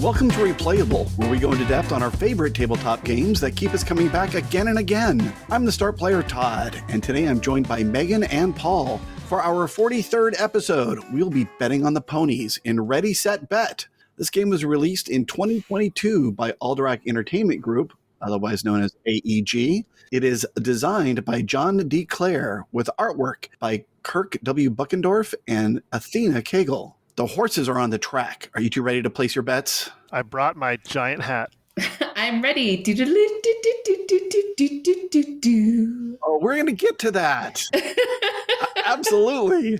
Welcome to Replayable, where we go into depth on our favorite tabletop games that keep us coming back again and again. I'm the start player, Todd, and today I'm joined by Megan and Paul. For our 43rd episode, we'll be betting on the ponies in Ready, Set, Bet. This game was released in 2022 by Alderac Entertainment Group, otherwise known as AEG. It is designed by John D. Clare with artwork by Kirk W. Buckendorf and Athena Kegel. The horses are on the track. Are you two ready to place your bets? I brought my giant hat. I'm ready. Oh, we're going to get to that. Absolutely.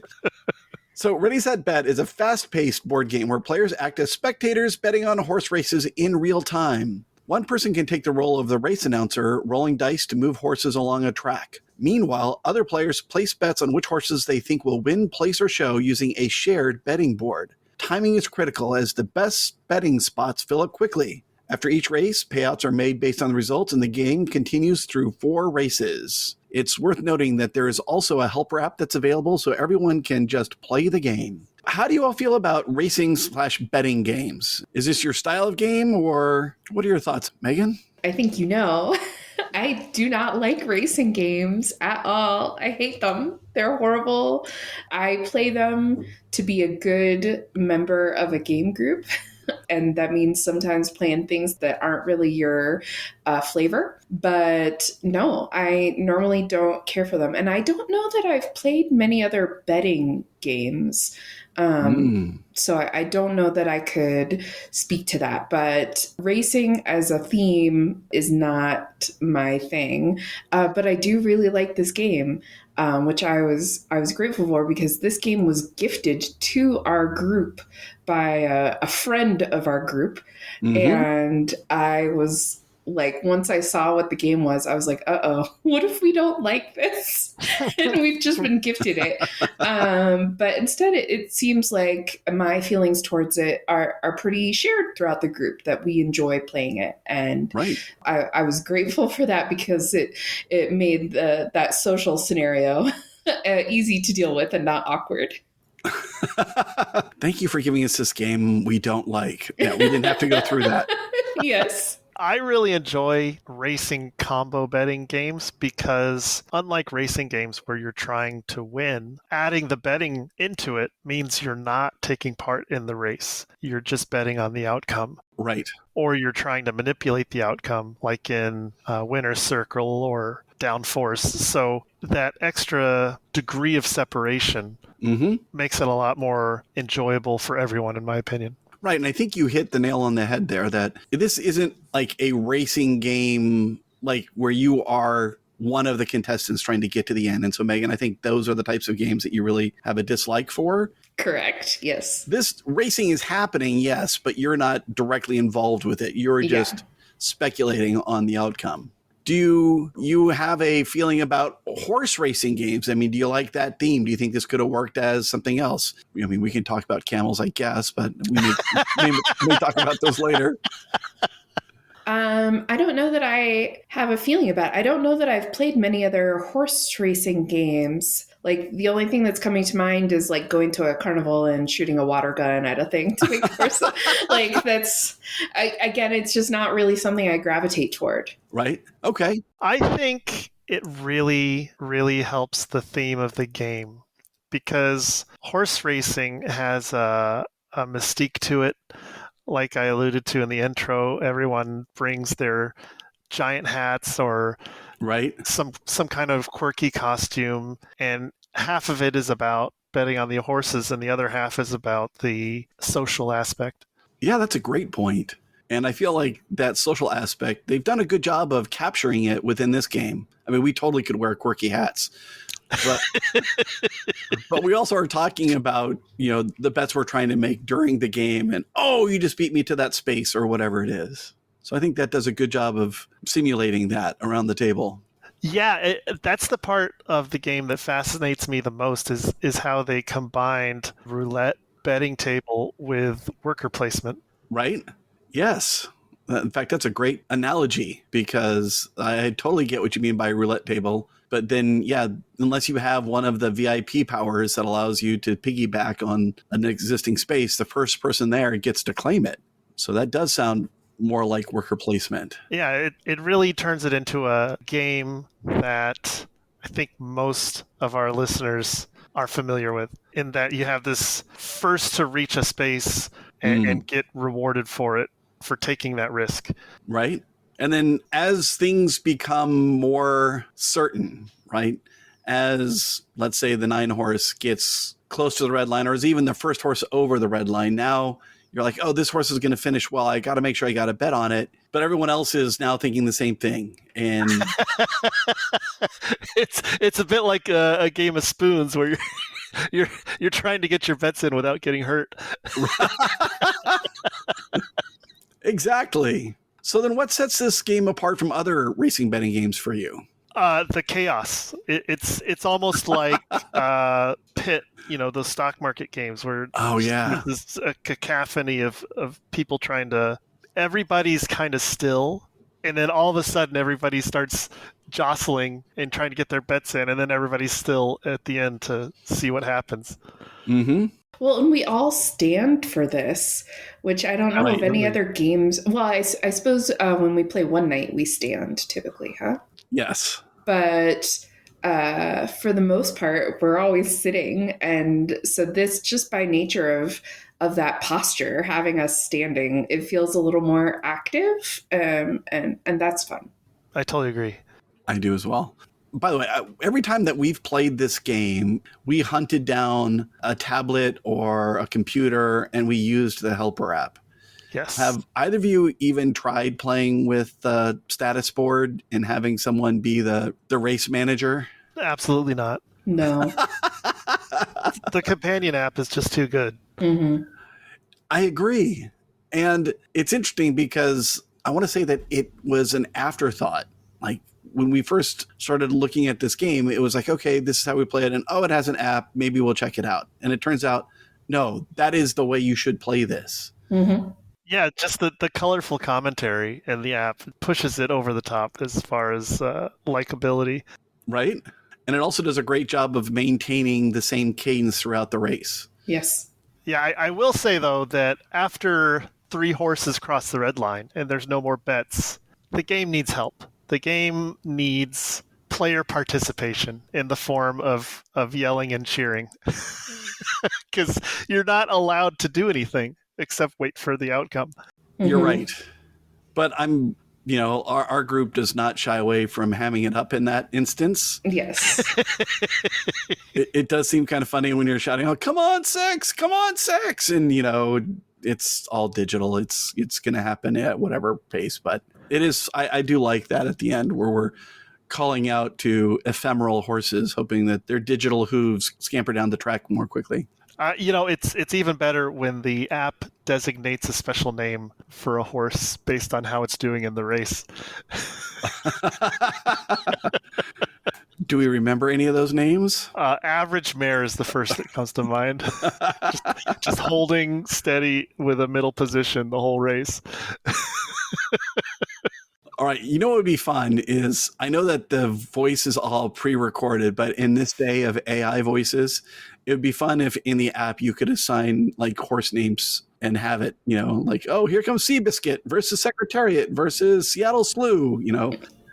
So Ready, Set, Bet is a fast-paced board game where players act as spectators betting on horse races in real time. One person can take the role of the race announcer, rolling dice to move horses along a track. Meanwhile, other players place bets on which horses they think will win, place, or show using a shared betting board. Timing is critical as the best betting spots fill up quickly. After each race, payouts are made based on the results, and the game continues through 4 races. It's worth noting that there is also a helper app that's available so everyone can just play the game. How do you all feel about racing/betting games? Is this your style of game, or what are your thoughts, Megan? I think you know. I do not like racing games at all. I hate them. They're horrible. I play them to be a good member of a game group. And that means sometimes playing things that aren't really your flavor. But no, I normally don't care for them. And I don't know that I've played many other betting games. So I don't know that I could speak to that. But racing as a theme is not my thing. But I do really like this game. Which I was grateful for because this game was gifted to our group by a friend of our group. Mm-hmm. And I was like, once I saw what the game was, I was like, uh-oh, what if we don't like this? And we've just been gifted it. But instead, it seems like my feelings towards it are pretty shared throughout the group, that we enjoy playing it. And right. I was grateful for that because it made that social scenario easy to deal with and not awkward. Thank you for giving us this game we don't like. Yeah, we didn't have to go through that. Yes. I really enjoy racing combo betting games because unlike racing games where you're trying to win, adding the betting into it means you're not taking part in the race. You're just betting on the outcome. Right. Or you're trying to manipulate the outcome, like in Winner's Circle or Downforce. So that extra degree of separation makes it a lot more enjoyable for everyone, in my opinion. Right, and I think you hit the nail on the head there, that this isn't like a racing game like where you are one of the contestants trying to get to the end. And so, Megan, I think those are the types of games that you really have a dislike for. Correct, yes. This racing is happening, yes, but you're not directly involved with it. You're just speculating on the outcome. Do you have a feeling about horse racing games? I mean, do you like that theme? Do you think this could have worked as something else? I mean, we can talk about camels, I guess, but we may talk about those later. I don't know that I have a feeling about it. I don't know that I've played many other horse racing games. Like, the only thing that's coming to mind is like going to a carnival and shooting a water gun at a thing to make horse. Like, again, it's just not really something I gravitate toward. Right. Okay. I think it really, really helps the theme of the game because horse racing has a mystique to it. Like I alluded to in the intro, everyone brings their giant hats or some kind of quirky costume, and half of it is about betting on the horses and the other half is about the social aspect. Yeah, that's a great point. And I feel like that social aspect, they've done a good job of capturing it within this game. I mean, we totally could wear quirky hats. But we also are talking about, the bets we're trying to make during the game and, oh, you just beat me to that space or whatever it is. So I think that does a good job of simulating that around the table. Yeah, that's the part of the game that fascinates me the most is how they combined roulette betting table with worker placement. Right? Yes. In fact, that's a great analogy because I totally get what you mean by roulette table. But then, unless you have one of the VIP powers that allows you to piggyback on an existing space, the first person there gets to claim it. So that does sound more like worker placement. Yeah, it really turns it into a game that I think most of our listeners are familiar with, in that you have this first to reach a space and get rewarded for it, for taking that risk. Right. And then as things become more certain, right, as let's say the 9 horse gets close to the red line, or is even the first horse over the red line, now you're like, oh, this horse is going to finish well. I got to make sure I got a bet on it. But everyone else is now thinking the same thing. And it's a bit like a game of spoons where you're trying to get your bets in without getting hurt. Exactly. So then what sets this game apart from other racing betting games for you? The chaos. It's almost like Pit, those stock market games where there's a cacophony of people trying to, everybody's kind of still, and then all of a sudden everybody starts jostling and trying to get their bets in, and then everybody's still at the end to see what happens. Mm-hmm. Well, and we all stand for this, which I don't know of any other games. Well, I suppose when we play one night, we stand typically, huh? Yes. But for the most part, we're always sitting. And so this, just by nature of that posture, having us standing, it feels a little more active. And that's fun. I totally agree. I do as well. By the way, every time that we've played this game, we hunted down a tablet or a computer and we used the helper app. Yes. Have either of you even tried playing with the status board and having someone be the race manager? Absolutely not. No. The companion app is just too good. Mm-hmm. I agree. And it's interesting because I want to say that it was an afterthought. Like when we first started looking at this game, it was like, okay, this is how we play it. And it has an app. Maybe we'll check it out. And it turns out, no, that is the way you should play this. Mm-hmm. Yeah, just the colorful commentary in the app pushes it over the top as far as likability. Right? And it also does a great job of maintaining the same cadence throughout the race. Yes. Yeah, I will say, though, that after 3 horses cross the red line and there's no more bets, the game needs help. The game needs player participation in the form of yelling and cheering. Because you're not allowed to do anything except wait for the outcome. You're right. But our group does not shy away from hamming it up in that instance. Yes. It does seem kind of funny when you're shouting, oh, come on, 6, come on, 6. And, it's all digital. It's going to happen at whatever pace. But it is, I do like that at the end where we're calling out to ephemeral horses, hoping that their digital hooves scamper down the track more quickly. It's even better when the app designates a special name for a horse based on how it's doing in the race. Do we remember any of those names? Average Mare is the first that comes to mind. just holding steady with a middle position the whole race. All right. You know what would be fun is I know that the voice is all pre-recorded, but in this day of AI voices, it would be fun if in the app you could assign like horse names and have it, like, oh, here comes Seabiscuit versus Secretariat versus Seattle Slew,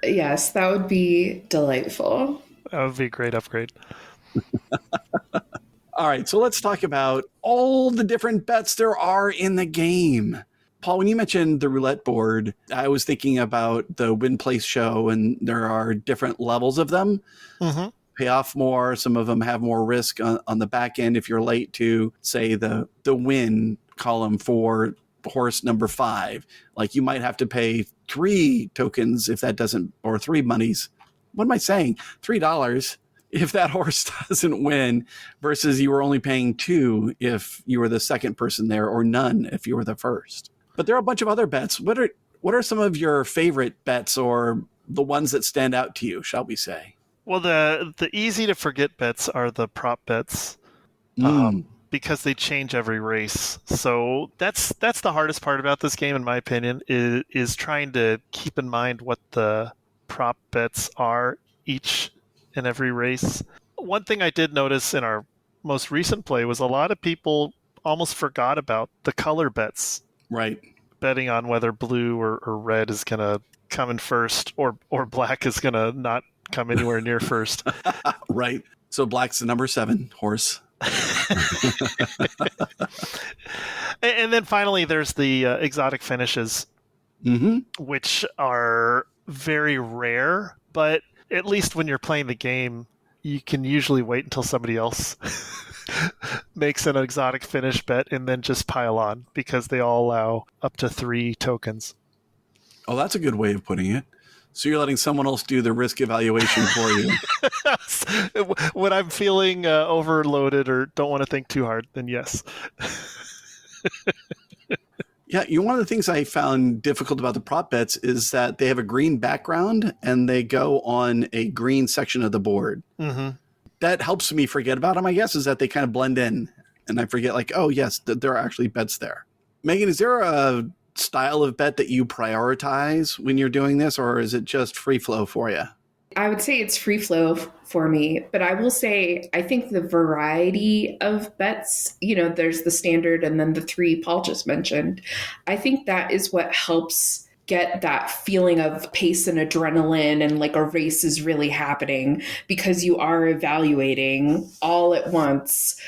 Yes, that would be delightful. That would be a great upgrade. All right. So let's talk about all the different bets there are in the game. Paul, when you mentioned the roulette board, I was thinking about the win place show, and there are different levels of them. Mm-hmm. Pay off more. Some of them have more risk on the back end if you're late to, say, the win column for horse number 5. Like you might have to pay 3 tokens if that doesn't, or 3 monies. What am I saying? $3 if that horse doesn't win, versus you were only paying 2 if you were the second person there, or none if you were the first. But there are a bunch of other bets. What are some of your favorite bets, or the ones that stand out to you, shall we say? Well, the easy to forget bets are the prop bets, because they change every race. So that's the hardest part about this game, in my opinion, is trying to keep in mind what the prop bets are each and every race. One thing I did notice in our most recent play was a lot of people almost forgot about the color bets. Right. betting on whether blue or red is going to come in first or black is going to not come anywhere near first. Right. So black's the number 7 horse. And then finally, there's the exotic finishes, which are very rare, but at least when you're playing the game, you can usually wait until somebody else makes an exotic finish bet and then just pile on, because they all allow up to 3 tokens. Oh, that's a good way of putting it. So you're letting someone else do the risk evaluation for you. When I'm feeling overloaded or don't want to think too hard, then yes. Yeah, one of the things I found difficult about the prop bets is that they have a green background and they go on a green section of the board. Mm-hmm. That helps me forget about them, I guess, is that they kind of blend in. And I forget, like, oh, yes, there are actually bets there. Megan, is there a style of bet that you prioritize when you're doing this, or is it just free flow for you? I would say it's free flow for me, but I will say I think the variety of bets, there's the standard and then the 3 Paul just mentioned. I think that is what helps get that feeling of pace and adrenaline and like a race is really happening, because you are evaluating all at once,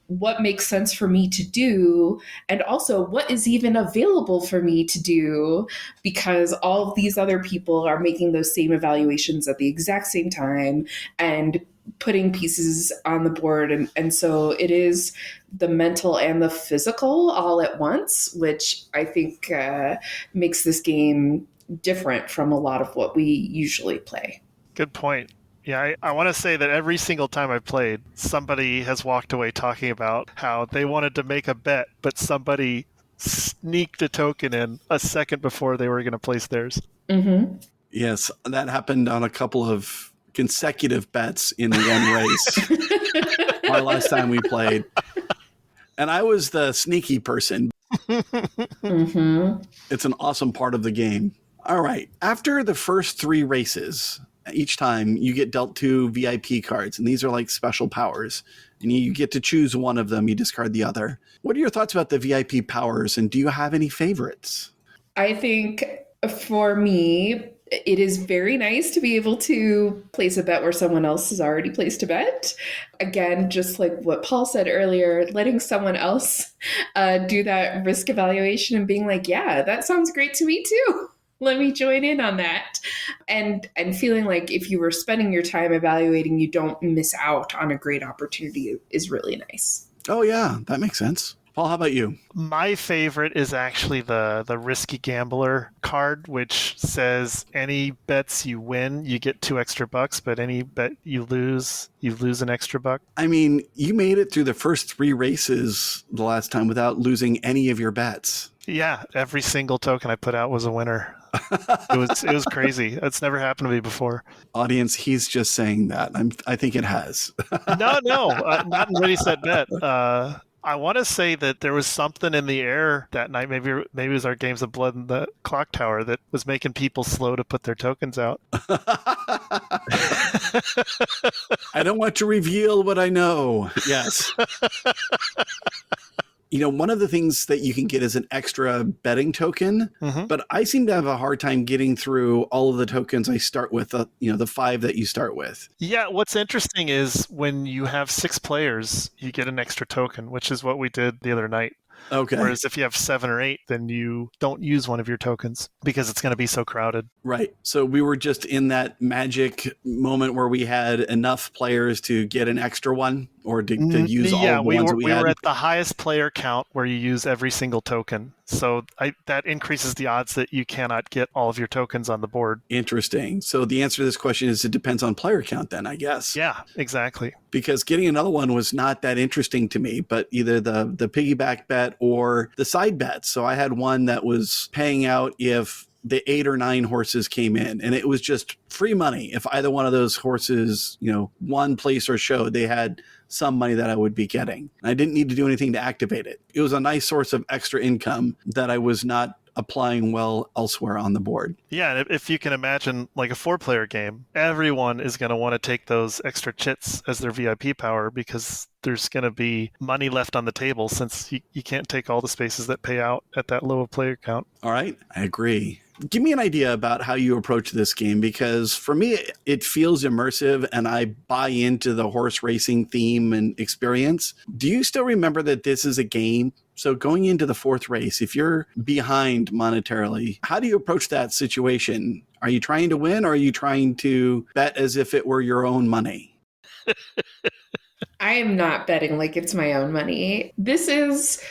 what makes sense for me to do, and also what is even available for me to do, because all of these other people are making those same evaluations at the exact same time and putting pieces on the board. And so it is the mental and the physical all at once, which I think makes this game different from a lot of what we usually play. Good point. Yeah, I want to say that every single time I played, somebody has walked away talking about how they wanted to make a bet, but somebody sneaked a token in a second before they were going to place theirs. Mm-hmm. Yes, that happened on a couple of consecutive bets in the end race. Our last time we played. And I was the sneaky person. Mm-hmm. It's an awesome part of the game. All right. After the first 3 races, each time you get dealt 2 VIP cards, and these are like special powers, and you get to choose one of them. You discard the other. What are your thoughts about the VIP powers, and do you have any favorites? I think for me, it is very nice to be able to place a bet where someone else has already placed a bet. Again, just like what Paul said earlier, letting someone else do that risk evaluation and being like, yeah, that sounds great to me too. Let me join in on that. And feeling like if you were spending your time evaluating, you don't miss out on a great opportunity is really nice. Oh, yeah, that makes sense. Paul, how about you? My favorite is actually the risky gambler card, which says any bets you win, you get $2 extra, but any bet you lose an extra $1. I mean, you made it through the first 3 races the last time without losing any of your bets. Yeah, every single token I put out was a winner. It was crazy. It's never happened to me before. Audience, he's just saying that. I think it has. No, not in Ready, Set, Bet. I want to say that there was something in the air that night. Maybe it was our Games of Blood in the Clock Tower that was making people slow to put their tokens out. I don't want to reveal what I know. Yes. One of the things that you can get is an extra betting token, but I seem to have a hard time getting through all of the tokens I start with, the 5 that you start with. Yeah, what's interesting is when you have 6 players, you get an extra token, which is what we did the other night. Okay. Whereas if you have 7 or 8, then you don't use one of your tokens because it's going to be so crowded. Right. So we were just in that magic moment where we had enough players to get an extra one or to use all the ones that we had. We were at the highest player count where you use every single token. So that increases the odds that you cannot get all of your tokens on the board. Interesting. So the answer to this question is it depends on player count then, I guess. Yeah, exactly. Because getting another one was not that interesting to me, but either the piggyback bet or the side bets. So I had one that was paying out if the 8 or 9 horses came in, and it was just free money. If either one of those horses, won, place, or showed, they had some money that I would be getting. I didn't need to do anything to activate it. It was a nice source of extra income that I was not applying well elsewhere on the board. Yeah, and if you can imagine like a 4-player game, everyone is going to want to take those extra chits as their VIP power because there's going to be money left on the table since you can't take all the spaces that pay out at that low player count. All right, I agree. Give me an idea about how you approach this game, because for me, it feels immersive and I buy into the horse racing theme and experience. Do you still remember that this is a game? So going into the fourth race, if you're behind monetarily, how do you approach that situation? Are you trying to win, or are you trying to bet as if it were your own money? I am not betting like it's my own money. This is,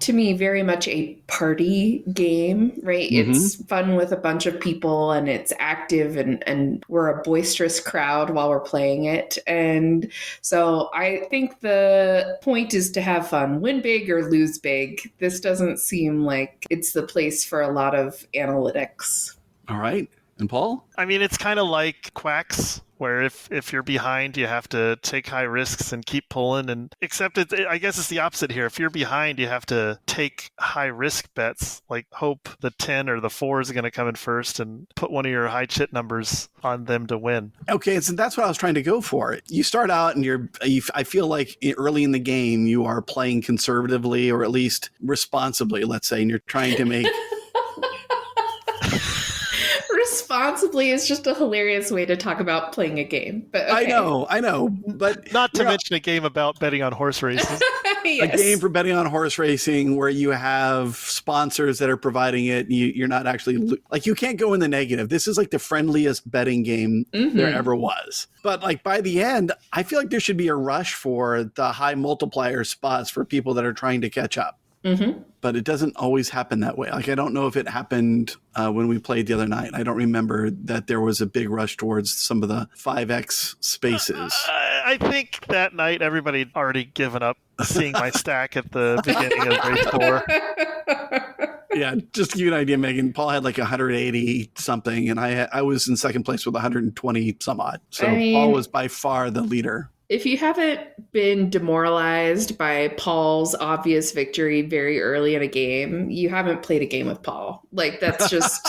to me, very much a party game, right? Mm-hmm. It's fun with a bunch of people and it's active and we're a boisterous crowd while we're playing it. And so I think the point is to have fun, win big or lose big. This doesn't seem like it's the place for a lot of analytics. All right. And Paul? I mean, it's kind of like Quacks, where if you're behind, you have to take high risks and keep pulling. And except I guess it's the opposite here. If you're behind, you have to take high risk bets, like hope the 10 or the 4 is going to come in first and put one of your high chit numbers on them to win. Okay, so that's what I was trying to go for. You start out and I feel like early in the game, you are playing conservatively or at least responsibly, let's say, and you're trying to make... Responsibly is just a hilarious way to talk about playing a game. But okay. I know, but not to mention a game about betting on horse racing. Yes. A game for betting on horse racing where you have sponsors that are providing it. You're not actually like, you can't go in the negative. This is like the friendliest betting game there ever was. But like by the end, I feel like there should be a rush for the high multiplier spots for people that are trying to catch up. Mm-hmm. But it doesn't always happen that way. Like, I don't know if it happened when we played the other night. I don't remember that there was a big rush towards some of the 5X spaces. I think that night everybody had already given up seeing my stack at the beginning of race 4. Yeah, just to give you an idea, Megan, Paul had like 180 something, and I was in second place with 120 some odd. So Paul was by far the leader. If you haven't been demoralized by Paul's obvious victory very early in a game, you haven't played a game with Paul. Like, that's just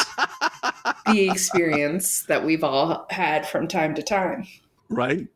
the experience that we've all had from time to time. Right.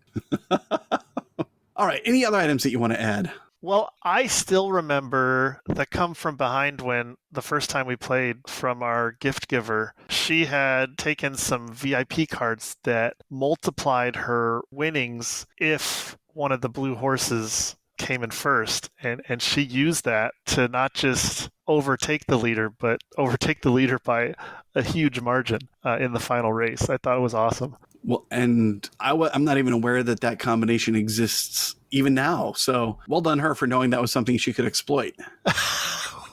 All right. Any other items that you want to add? Well, I still remember the come from behind when the first time we played from our gift giver. She had taken some VIP cards that multiplied her winnings if one of the blue horses came in first. And she used that to not just overtake the leader, but overtake the leader by a huge margin in the final race. I thought it was awesome. Well, and I'm not even aware that combination exists even now. So well done her for knowing that was something she could exploit.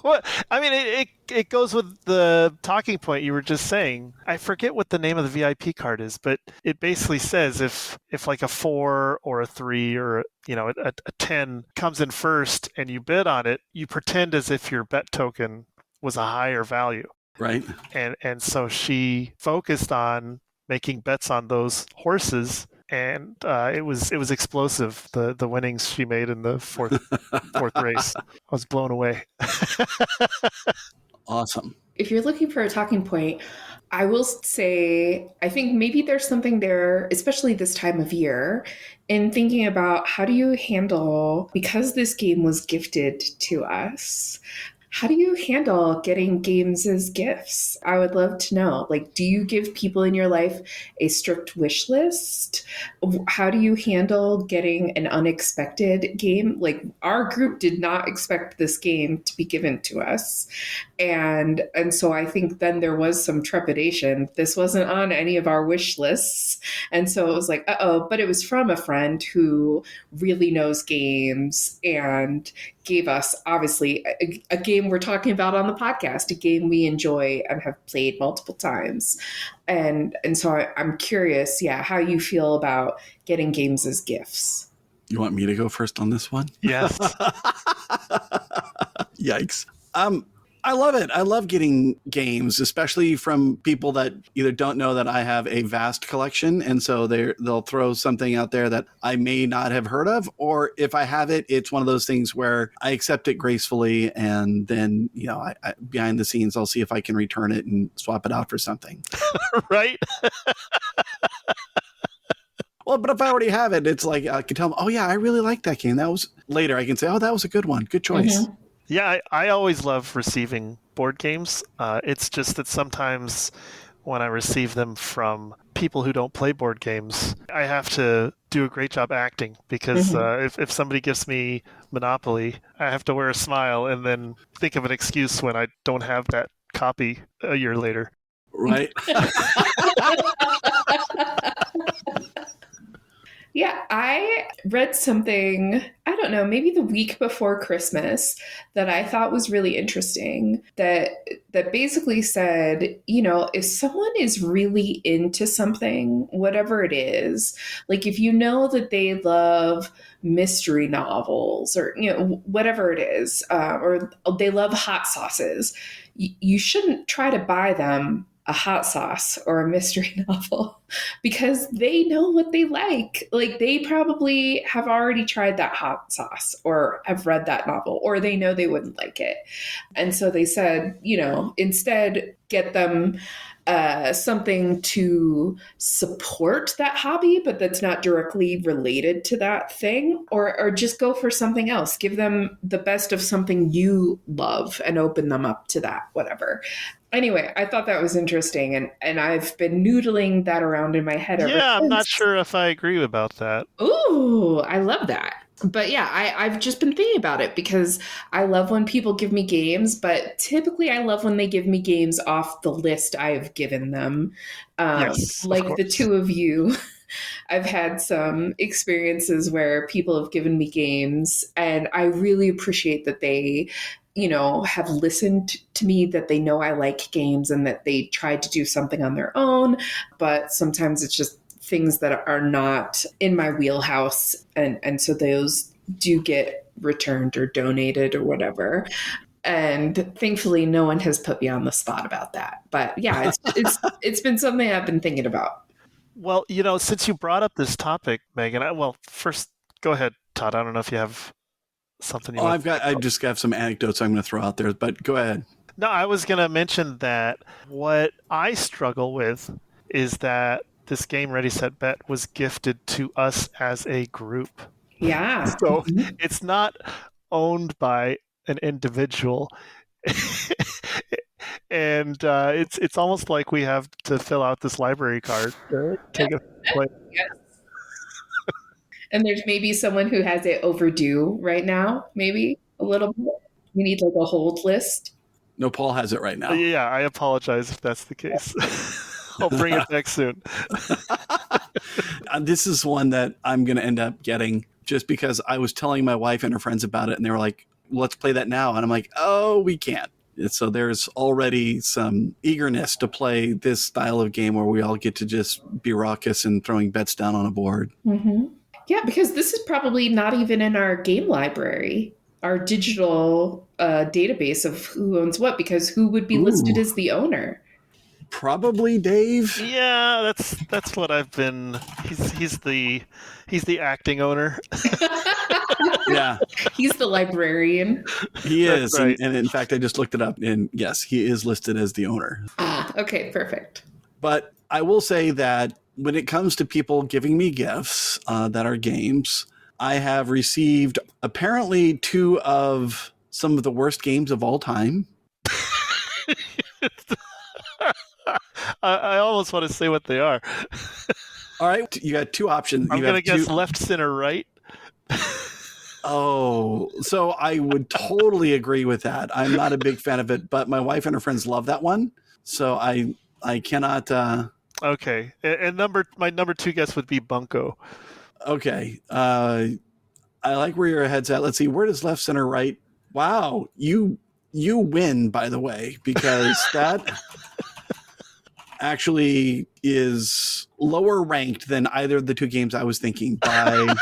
Well, I mean, it goes with the talking point you were just saying. I forget what the name of the VIP card is, but it basically says if like a 4 or a 3 or a 10 comes in first and you bid on it, you pretend as if your bet token was a higher value. Right. And so she focused on making bets on those horses, and it was explosive. The winnings she made in the fourth race, I was blown away. Awesome. If you're looking for a talking point, I will say I think maybe there's something there, especially this time of year, in thinking about how do you handle, because this game was gifted to us, how do you handle getting games as gifts? I would love to know. Like, do you give people in your life a strict wish list? How do you handle getting an unexpected game? Like, our group did not expect this game to be given to us. And so I think then there was some trepidation. This wasn't on any of our wish lists. And so it was like, but it was from a friend who really knows games and gave us, obviously, a game we're talking about on the podcast, a game we enjoy and have played multiple times. And so I'm curious, how you feel about getting games as gifts. You want me to go first on this one? Yes. Yikes. I love it. I love getting games, especially from people that either don't know that I have a vast collection, and so they'll throw something out there that I may not have heard of, or if I have it, it's one of those things where I accept it gracefully, and then I behind the scenes I'll see if I can return it and swap it out for something. Right? Well, but if I already have it, it's like I can tell them, oh yeah, I really like that game. That was later. I can say, oh, that was a good one. Good choice. Mm-hmm. Yeah, I always love receiving board games. It's just that sometimes when I receive them from people who don't play board games, I have to do a great job acting because if somebody gives me Monopoly, I have to wear a smile and then think of an excuse when I don't have that copy a year later. Right. Yeah, I read something, I don't know, maybe the week before Christmas that I thought was really interesting that basically said, if someone is really into something, whatever it is, like if you know that they love mystery novels or whatever it is, or they love hot sauces, you shouldn't try to buy them a hot sauce or a mystery novel because they know what they like. Like they probably have already tried that hot sauce or have read that novel, or they know they wouldn't like it. And so they said, instead get them something to support that hobby, but that's not directly related to that thing, or just go for something else. Give them the best of something you love and open them up to that, whatever. Anyway, I thought that was interesting, and I've been noodling that around in my head ever since. I'm not sure if I agree about that. Ooh, I love that. But yeah, I've just been thinking about it because I love when people give me games, but typically I love when they give me games off the list I've given them. Yes, like the two of you. I've had some experiences where people have given me games, and I really appreciate that they have listened to me, that they know I like games and that they tried to do something on their own. But sometimes it's just things that are not in my wheelhouse. And so those do get returned or donated or whatever. And thankfully, no one has put me on the spot about that. But yeah, it's been something I've been thinking about. Well, since you brought up this topic, Megan, first go ahead, Todd. I don't know if you have something you want I just have some anecdotes I'm going to throw out there, but go ahead. No, I was going to mention that what I struggle with is that this game Ready Set Bet was gifted to us as a group. Yeah. So it's not owned by an individual. And it's almost like we have to fill out this library card to take a play. Yes. And there's maybe someone who has it overdue right now, maybe a little bit. We need like a hold list. No, Paul has it right now. Yeah, I apologize if that's the case. I'll bring it back soon. This is one that I'm going to end up getting just because I was telling my wife and her friends about it, and they were like, let's play that now. And I'm like, oh, we can't. So there's already some eagerness to play this style of game where we all get to just be raucous and throwing bets down on a board. Mm-hmm. Yeah, because this is probably not even in our game library, our digital database of who owns what, because who would be listed as the owner? Probably Dave. Yeah, that's what I've been. He's the acting owner. Yeah, he's the librarian. He is, right. and in fact, I just looked it up, and yes, he is listed as the owner. Ah, okay, perfect. But I will say that when it comes to people giving me gifts that are games, I have received apparently 2 of some of the worst games of all time. I almost want to say what they are. All right, you got 2 options. I'm going to guess left, center, right. Oh, so I would totally agree with that. I'm not a big fan of it, but my wife and her friends love that one. So I cannot. Okay, and my number 2 guess would be Bunko. Okay, I like where your head's at. Let's see, where does left, center, right? Wow, you win, by the way, because that actually is lower ranked than either of the 2 games I was thinking by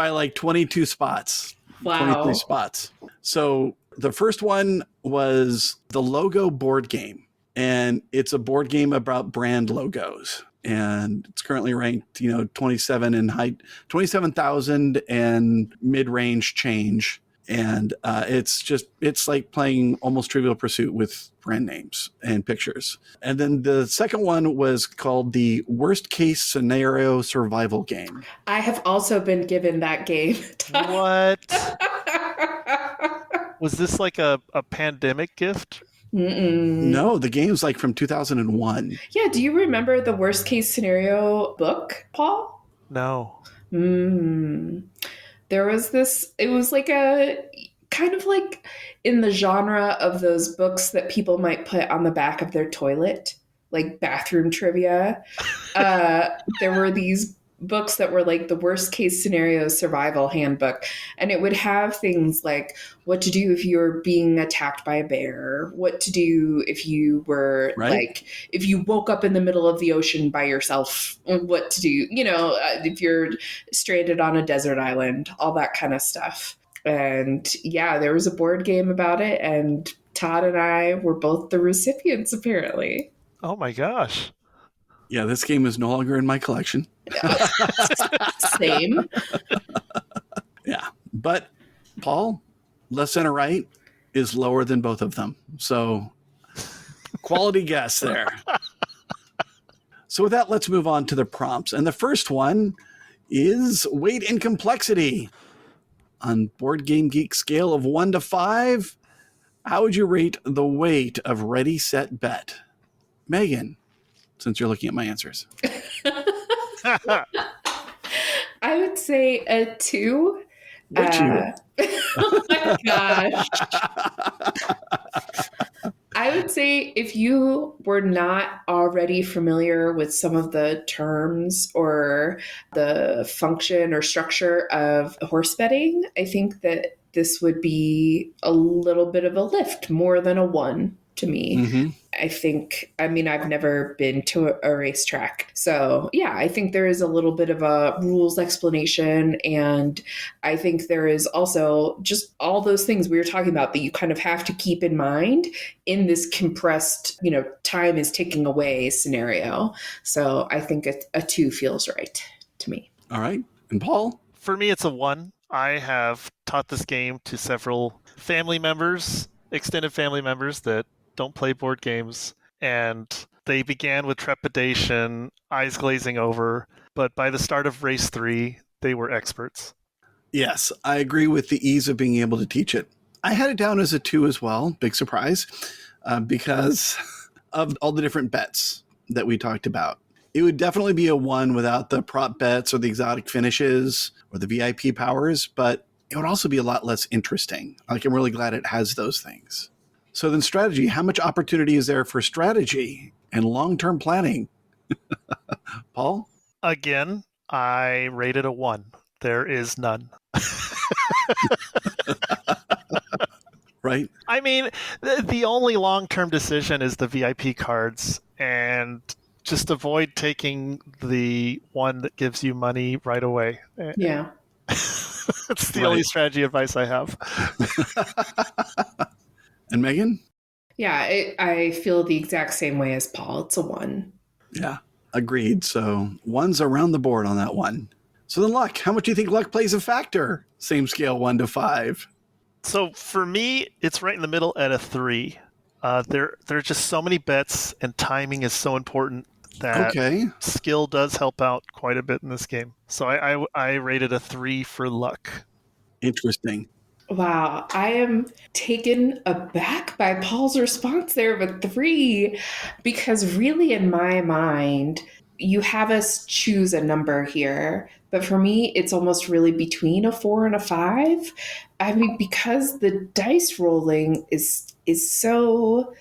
like 22 spots. Wow. 23 spots. So The first one was the Logo board game, and it's a board game about brand logos. And it's currently ranked, 27 in height, 27,000 and mid-range change. And it's like playing almost Trivial Pursuit with brand names and pictures. And then the second one was called the Worst Case Scenario Survival Game. I have also been given that game. What? Was this like a pandemic gift? No, the game's like from 2001. Yeah, do you remember the Worst Case Scenario book, Paul? No. There was this, it was like a kind of like in the genre of those books that people might put on the back of their toilet, like bathroom trivia. There were these books that were like the Worst Case Scenario Survival Handbook. And it would have things like what to do if you're being attacked by a bear, what to do if you were like, if you woke up in the middle of the ocean by yourself, what to do, if you're stranded on a desert island, all that kind of stuff. And yeah, there was a board game about it. And Todd and I were both the recipients, apparently. Oh my gosh. Yeah, this game is no longer in my collection. Same. Yeah. But Paul, left, center, right is lower than both of them. So quality guess there. So with that, let's move on to the prompts. And the first one is weight and complexity. On Board Game Geek scale of 1 to 5, how would you rate the weight of Ready, Set, Bet? Megan, since you're looking at my answers. I would say a 2. Would you? Oh my gosh. I would say if you were not already familiar with some of the terms or the function or structure of horse betting, I think that this would be a little bit of a lift, more than a 1 to me. Mm-hmm. I've never been to a racetrack. So yeah, I think there is a little bit of a rules explanation. And I think there is also just all those things we were talking about that you kind of have to keep in mind in this compressed, time is ticking away scenario. So I think a 2 feels right to me. All right. And Paul? For me, it's a 1. I have taught this game to several family members, extended family members that don't play board games, and they began with trepidation, eyes glazing over, but by the start of race 3, they were experts. Yes, I agree with the ease of being able to teach it. I had it down as a 2 as well, big surprise, because of all the different bets that we talked about. It would definitely be a 1 without the prop bets or the exotic finishes or the VIP powers, but it would also be a lot less interesting. Like, I'm really glad it has those things. So then strategy, how much opportunity is there for strategy and long-term planning? Paul? Again, I rated a 1. There is none. Right? I mean, the only long-term decision is the VIP cards, and just avoid taking the one that gives you money right away. Yeah. That's the only strategy advice I have. And Megan? Yeah, I feel the exact same way as Paul. It's a 1. Yeah, agreed. So 1's around the board on that one. So then luck. How much do you think luck plays a factor? Same scale, 1 to 5. So for me, it's right in the middle at a 3. There are just so many bets, and timing is so important that skill does help out quite a bit in this game. So I rated a 3 for luck. Interesting. Wow, I am taken aback by Paul's response there of a 3, because really in my mind, you have us choose a number here. But for me, it's almost really between a 4 and a 5. I mean, because the dice rolling is so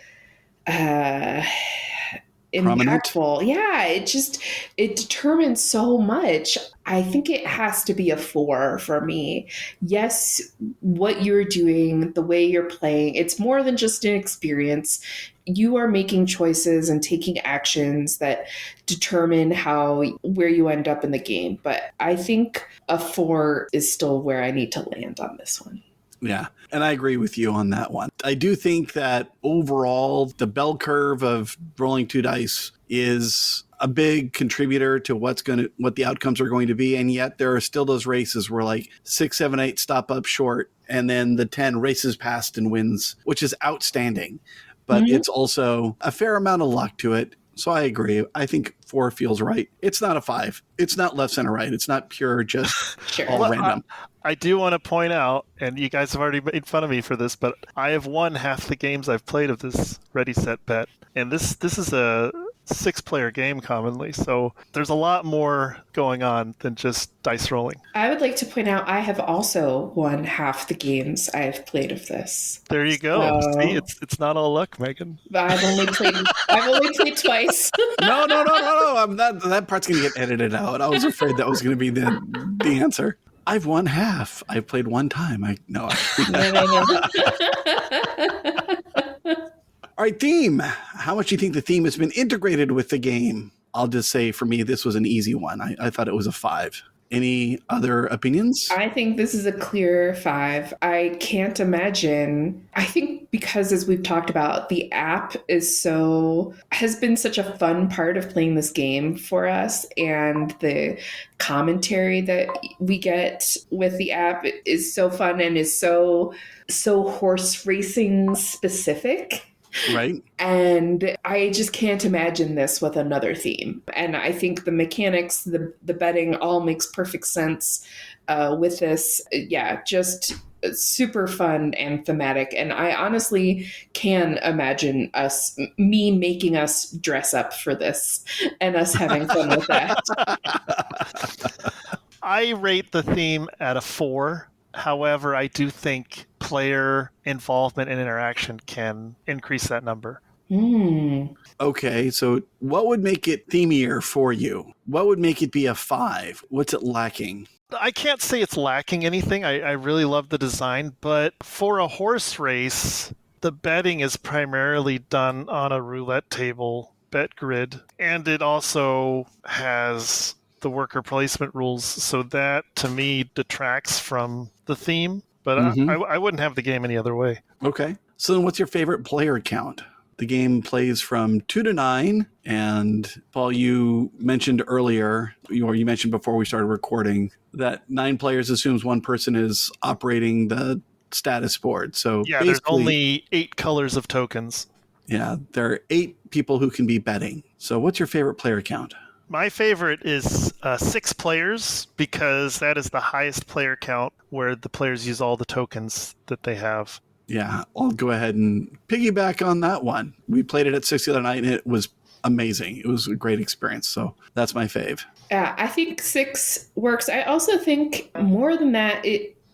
impactful. Yeah, it determines so much. I think it has to be a 4 for me. Yes, what you're doing, the way you're playing, it's more than just an experience. You are making choices and taking actions that determine where you end up in the game. But I think a 4 is still where I need to land on this one. Yeah, and I agree with you on that one. I do think that overall, the bell curve of rolling 2 dice is a big contributor to what the outcomes are going to be, and yet there are still those races where like 6, 7, 8 stop up short, and then the 10 races past and wins, which is outstanding. But it's also a fair amount of luck to it. So I agree. I think 4 feels right. It's not a 5. It's not left, center, right. It's not pure just all random. I do want to point out, and you guys have already made fun of me for this, but I have won half the games I've played of this Ready, Set, Bet. And this is a 6-player game commonly, so there's a lot more going on than just dice rolling. I would like to point out I have also won half the games I've played of this. There you go. See, it's not all luck, Megan. I've only played twice. No. That part's going to get edited out. I was afraid that was going to be the answer. I've won half. I've played 1 time. No. All right, theme. How much do you think the theme has been integrated with the game? I'll just say for me, this was an easy one. I thought it was a 5. Any other opinions? I think this is a clear 5. I can't imagine. I think because, as we've talked about, the app has been such a fun part of playing this game for us, and the commentary that we get with the app is so fun and is so horse racing specific. Right. And I just can't imagine this with another theme. And I think the mechanics, the betting all makes perfect sense with this. Yeah, just super fun and thematic. And I honestly can imagine me making us dress up for this and us having fun with that. I rate the theme at a 4. However, I do think player involvement and interaction can increase that number. Okay, so what would make it themier for you? What would make it be a 5? What's it lacking? I can't say it's lacking anything. I really love the design, but for a horse race, the betting is primarily done on a roulette table bet grid, and it also has the worker placement rules, so that to me detracts from the theme, but I wouldn't have the game any other way. Okay, so then what's your favorite player count? The game plays from 2 to 9, and Paul, you mentioned earlier, or you mentioned before we started recording, that 9 players assumes one person is operating the status board. So yeah, there's only 8 colors of tokens. Yeah, there are 8 people who can be betting. So what's your favorite player count? My favorite is 6 players, because that is the highest player count where the players use all the tokens that they have. Yeah, I'll go ahead and piggyback on that one. We played it at 6 the other night, and it was amazing. It was a great experience. So that's my fave. Yeah, I think 6 works. I also think more than that,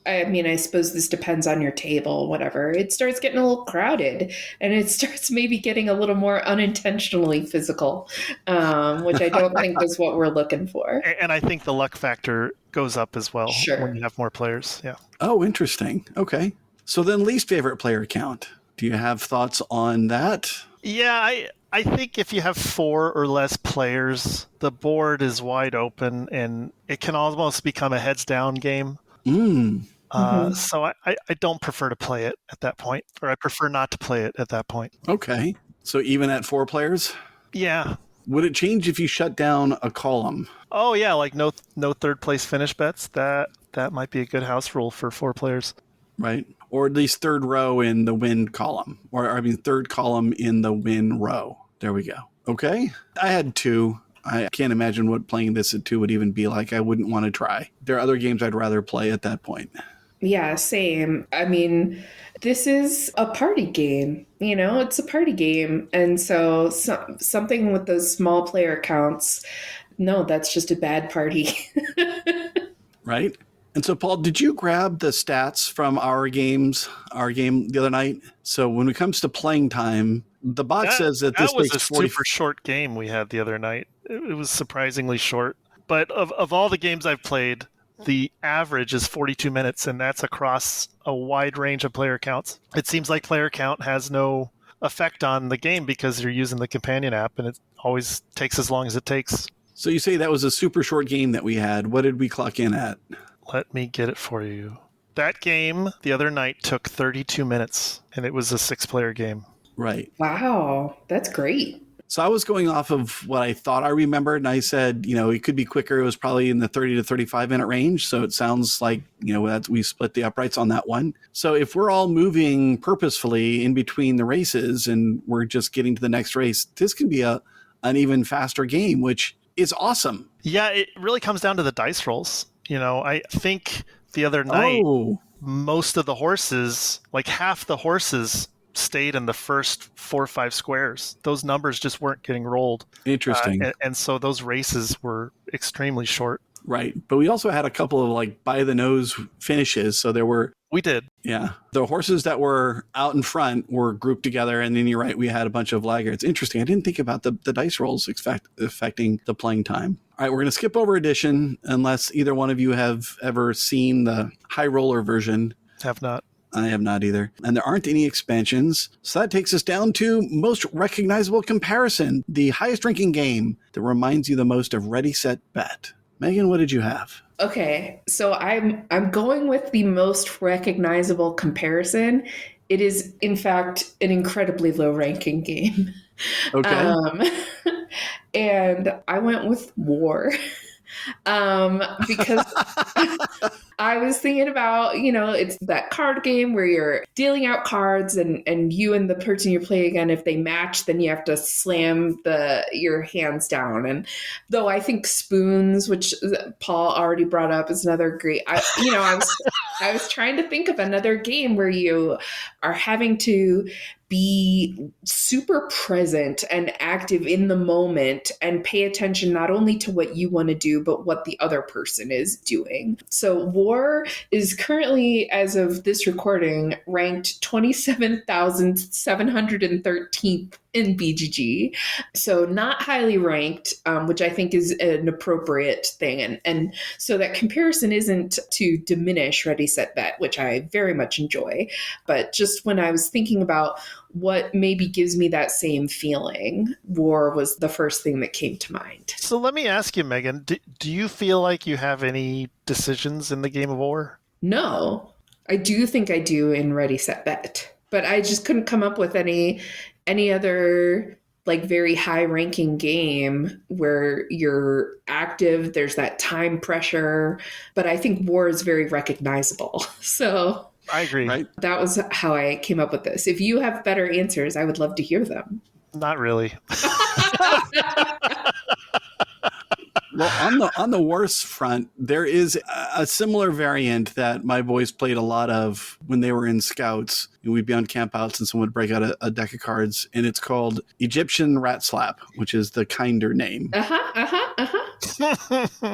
I suppose this depends on your table, whatever. It starts getting a little crowded, and it starts maybe getting a little more unintentionally physical, which I don't think is what we're looking for. And I think the luck factor goes up as well when you have more players. Yeah. Oh, interesting. Okay. So then least favorite player count. Do you have thoughts on that? Yeah, I think if you have 4 or less players, the board is wide open, and it can almost become a heads down game. So I don't prefer to play it at that point, or I prefer not to play it at that point. Okay. So even at 4 players? Yeah. Would it change if you shut down a column? Oh, yeah, like no third place finish bets. That might be a good house rule for 4 players. Right. Or at least third row in the win column. Third column in the win row. There we go. Okay. I had 2. I can't imagine what playing this at 2 would even be like. I wouldn't want to try. There are other games I'd rather play at that point. Yeah, same. I mean, this is a party game. It's a party game. And so something with those small player counts, no, that's just a bad party. Right? And so, Paul, did you grab the stats from our game the other night? So when it comes to playing time, the box says that this was takes a super short game we had the other night. It was surprisingly short. But of all the games I've played, the average is 42 minutes, and that's across a wide range of player counts. It seems like player count has no effect on the game because you're using the companion app, and it always takes as long as it takes. So you say that was a super short game that we had. What did we clock in at? Let me get it for you. That game the other night took 32 minutes, and it was a 6-player game. Right. Wow, that's great. So I was going off of what I thought I remembered, and I said, it could be quicker. It was probably in the 30 to 35 minute range. So it sounds like, that we split the uprights on that one. So if we're all moving purposefully in between the races and we're just getting to the next race, this can be an even faster game, which is awesome. Yeah, it really comes down to the dice rolls. I think the other night, most of the horses, like half the horses, stayed in the first 4 or 5 squares. Those numbers just weren't getting rolled. Interesting. And so those races were extremely short. Right. But we also had a couple of by the nose finishes. So there were... We did. Yeah. The horses that were out in front were grouped together. And then you're right, we had a bunch of laggards. Interesting. I didn't think about the dice rolls affecting the playing time. All right. We're going to skip over Edition unless either one of you have ever seen the high roller version. Have not. I have not either. And there aren't any expansions. So that takes us down to most recognizable comparison, the highest ranking game that reminds you the most of Ready, Set, Bet. Megan, what did you have? Okay, so I'm going with the most recognizable comparison. It is, in fact, an incredibly low-ranking game. Okay. And I went with War. Because I was thinking about, it's that card game where you're dealing out cards and you and the person you're playing again, if they match, then you have to slam your hands down. And though I think Spoons, which Paul already brought up, is another great, I was trying to think of another game where you are having to be super present and active in the moment and pay attention not only to what you want to do, but what the other person is doing. So War is currently, as of this recording, ranked 27,713th in BGG. So not highly ranked, which I think is an appropriate thing. And so that comparison isn't to diminish Ready, Set, Bet, which I very much enjoy. But just when I was thinking about what maybe gives me that same feeling, War was the first thing that came to mind. So let me ask you, Megan, do you feel like you have any decisions in the game of War? No, I do think I do in Ready, Set, Bet. But I just couldn't come up with any other very high ranking game where you're active. There's that time pressure, but I think War is very recognizable. So I agree. Right? That was how I came up with this. If you have better answers, I would love to hear them. Not really. Well, on the worse front, there is a similar variant that my boys played a lot of when they were in Scouts. We'd be on campouts and someone would break out a deck of cards, and it's called Egyptian Rat Slap, which is the kinder name.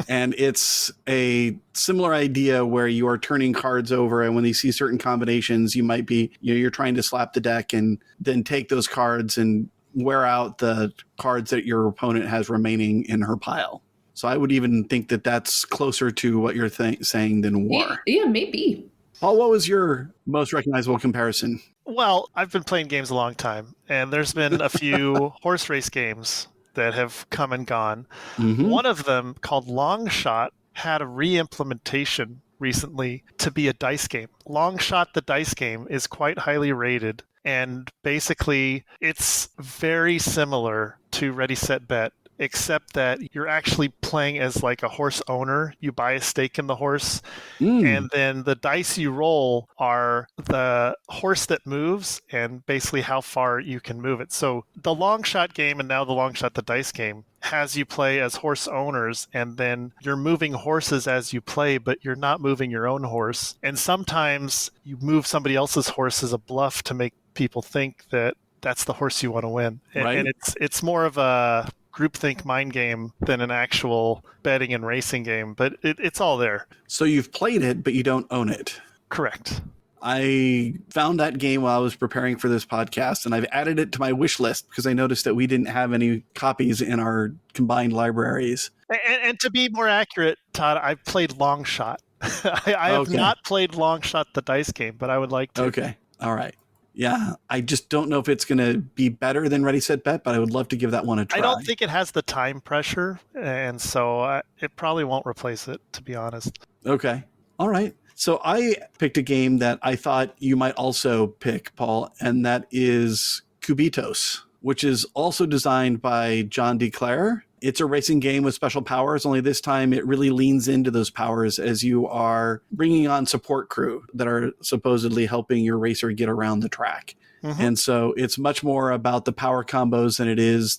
And it's a similar idea where you are turning cards over, and when you see certain combinations, you might be, you're trying to slap the deck and then take those cards and wear out the cards that your opponent has remaining in her pile. So I would even think that that's closer to what you're saying than War. Yeah, maybe. Paul, what was your most recognizable comparison? Well, I've been playing games a long time, and there's been a few horse race games that have come and gone. Mm-hmm. One of them, called Long Shot, had a re-implementation recently to be a dice game. Long Shot, the dice game, is quite highly rated, and basically it's very similar to Ready, Set, Bet, except that you're actually playing as a horse owner. You buy a stake in the horse, and then the dice you roll are the horse that moves and basically how far you can move it. So the Long Shot game, and now the Long Shot the dice game, has you play as horse owners, and then you're moving horses as you play, but you're not moving your own horse. And sometimes you move somebody else's horse as a bluff to make people think that that's the horse you want to win. Right. And it's more of a groupthink mind game than an actual betting and racing game, but it's all there. So you've played it, but you don't own it. Correct. I found that game while I was preparing for this podcast, and I've added it to my wish list because I noticed that we didn't have any copies in our combined libraries. And to be more accurate, Todd, I've played Long Shot. I have not played Long Shot the dice game, but I would like to. Okay. All right. Yeah, I just don't know if it's going to be better than Ready, Set, Bet, but I would love to give that one a try. I don't think it has the time pressure, and so it probably won't replace it, to be honest. Okay. All right. So I picked a game that I thought you might also pick, Paul, and that is Cubitos, which is also designed by John DeClaire. It's a racing game with special powers, only this time it really leans into those powers as you are bringing on support crew that are supposedly helping your racer get around the track. Mm-hmm. And so it's much more about the power combos than it is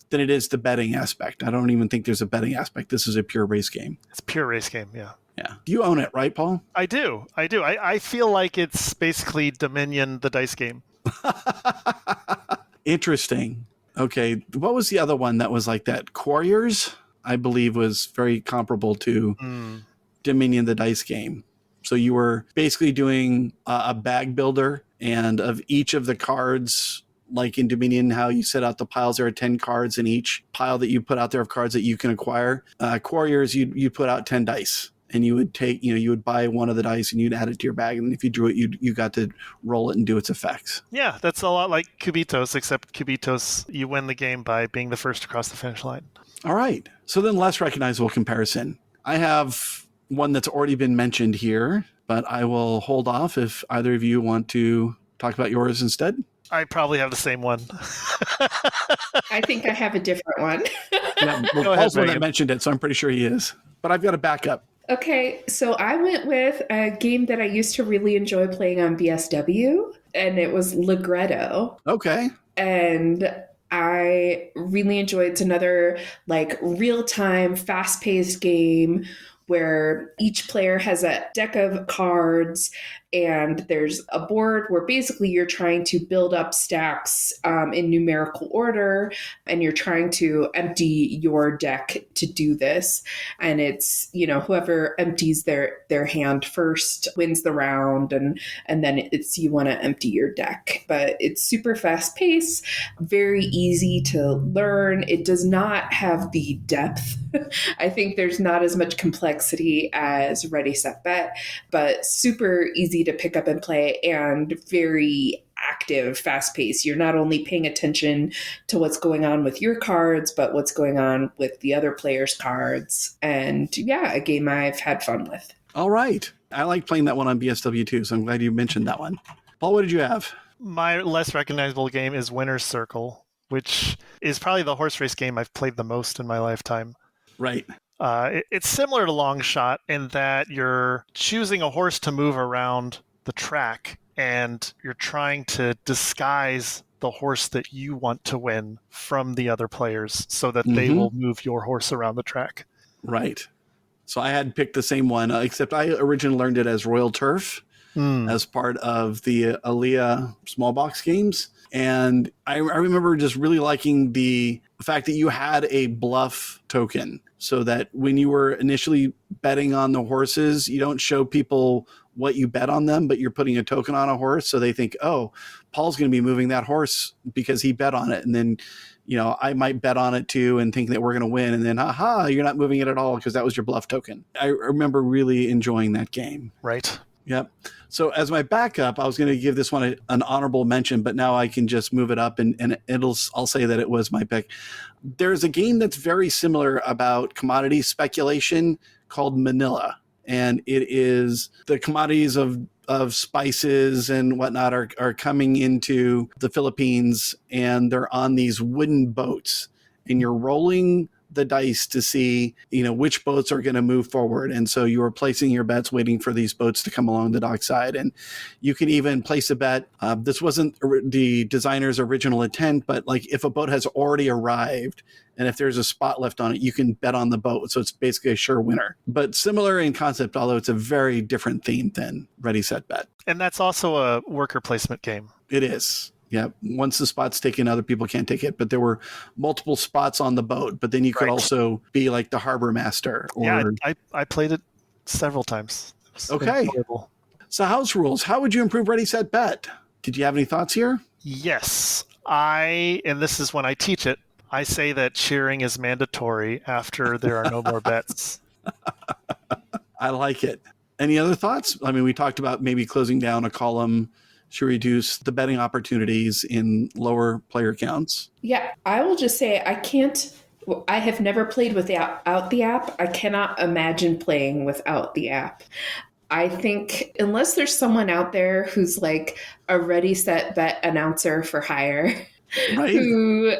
the betting aspect. I don't even think there's a betting aspect. This is a pure race game. It's a pure race game, yeah. Yeah. You own it, right, Paul? I do. I feel like it's basically Dominion, the dice game. Interesting. Okay. What was the other one that was like that? Quarriors, I believe, was very comparable to Dominion, the dice game. So you were basically doing a bag builder, and of each of the cards, like in Dominion, how you set out the piles, there are 10 cards in each pile that you put out there of cards that you can acquire. Quarriors, you put out 10 dice. And you would take, you would buy one of the dice and you'd add it to your bag. And if you drew it, you got to roll it and do its effects. Yeah, that's a lot like Cubitos, except Cubitos, you win the game by being the first across the finish line. All right. So then less recognizable comparison. I have one that's already been mentioned here, but I will hold off if either of you want to talk about yours instead. I probably have the same one. I think I have a different one. Yeah, well, Paul's the one that mentioned it, so I'm pretty sure he is. But I've got a backup. Okay, so I went with a game that I used to really enjoy playing on BSW, and it was Ligretto. Okay. And I really enjoyed it's another like real-time, fast-paced game where each player has a deck of cards and there's a board where basically you're trying to build up stacks in numerical order, and you're trying to empty your deck to do this. And it's, whoever empties their hand first wins the round, and then it's you want to empty your deck. But it's super fast paced, very easy to learn. It does not have the depth. I think there's not as much complexity as Ready, Set, Bet, but super easy to pick up and play and very active, fast paced. You're not only paying attention to what's going on with your cards, but what's going on with the other players' cards. And yeah, a game I've had fun with. All right. I like playing that one on BSW too, so I'm glad you mentioned that one. Paul, what did you have? My less recognizable game is Winner's Circle, which is probably the horse race game I've played the most in my lifetime. Right. It's similar to Long Shot in that you're choosing a horse to move around the track, and you're trying to disguise the horse that you want to win from the other players so that they will move your horse around the track. Right. So I had picked the same one, except I originally learned it as Royal Turf as part of the Alea small box games. And I remember just really liking the fact that you had a bluff token, so that when you were initially betting on the horses, you don't show people what you bet on them, but you're putting a token on a horse. So they think, oh, Paul's going to be moving that horse because he bet on it. And then, I might bet on it too and think that we're going to win. And then, aha, you're not moving it at all because that was your bluff token. I remember really enjoying that game. Right. Yep. So as my backup, I was going to give this one an honorable mention, but now I can just move it up and I'll say that it was my pick. There's a game that's very similar about commodity speculation called Manila. And it is the commodities of spices and whatnot are coming into the Philippines, and they're on these wooden boats, and you're rolling the dice to see, which boats are going to move forward. And so you are placing your bets, waiting for these boats to come along the dockside. And you can even place a bet. This wasn't the designer's original intent, but like if a boat has already arrived and if there's a spot left on it, you can bet on the boat. So it's basically a sure winner, but similar in concept, although it's a very different theme than Ready, Set, Bet. And that's also a worker placement game. It is. Yeah. Once the spot's taken, other people can't take it. But there were multiple spots on the boat. But then you could also be like the harbor master. Yeah, I played it several times. It okay. Incredible. So house rules. How would you improve Ready, Set, Bet? Did you have any thoughts here? Yes. And this is when I teach it, I say that cheering is mandatory after there are no more bets. I like it. Any other thoughts? I mean, we talked about maybe closing down a column to reduce the betting opportunities in lower player counts. Yeah, I will just say I have never played without the app. I cannot imagine playing without the app. I think unless there's someone out there who's like a ready, set, bet announcer for hire, Right? who